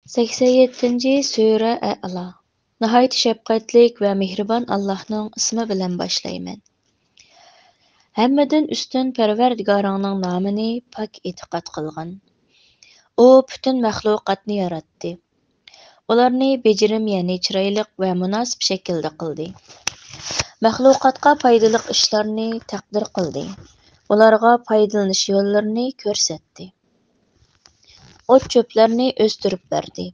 87. Sure A'la. Nihoyat shafqatlik va mehribon Allohning ismi bilan boshlayman. Hammadan ustun Parvardigoringning nomini pok e'tiqod qilgan. U butun maxluqotni yaratdi. Ularni bejirim, ya'ni chiroyli va munosib shaklda qildi. Maxluqotga foydali ishlarni taqdir qildi. Ularga foydalanish yo'llarini ko'rsatdi. O't-cho'plarni o'stirib berdi.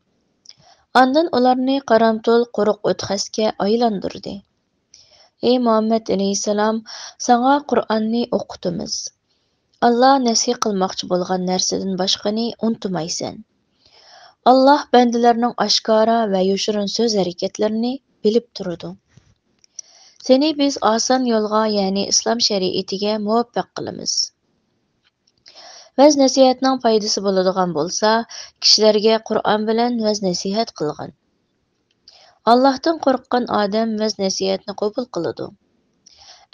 Ondan ularni qaramtul quruq o'txasga aylantirdi. Ey Muhammad alayhissalom, sana Qur'onni o'qitamiz. Allah nasih qilmoqchi bo'lgan narsadan boshqani unutmaysan. Allah bandalarning oshkora va yoshirin so'z harakatlarini bilib turadi. Seni biz oson yo'lga, ya'ni islom shariatiga muvaffaq qilamiz. Vaz nasihatning foydasi bo'ladigan bo'lsa, kishilarga Qur'on bilan vaz nasihat qilgan. Allah'tan qo'rqqan odam vaz nasihatni qabul qiladi.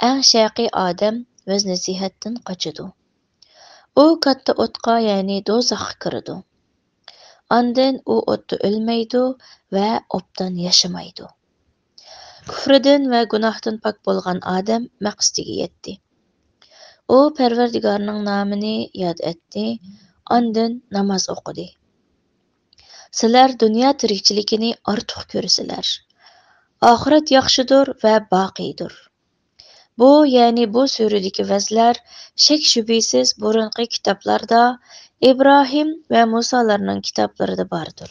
Eng shaqiy odam vaz nasihatdan qochadi. U katta o'tqa, ya'ni do'zaxga kiradi. Ondan u o'tda o'lmaydi va obdan yashamaydi. Kufridan va gunohdan pok bo'lgan odam maqsadiga yetdi. U Parvardigorning nomini yod etdi, ondan namoz o'qidi. Sizlar dunyo tirikchiligini ortiq ko'rsizlar. Oxirat yaxshidir va boqiydir. Ya'ni bu suradagi vazlar shak shubhasiz burunqi kitoblarda Ibrohim va Musolarning kitoblarida bordir.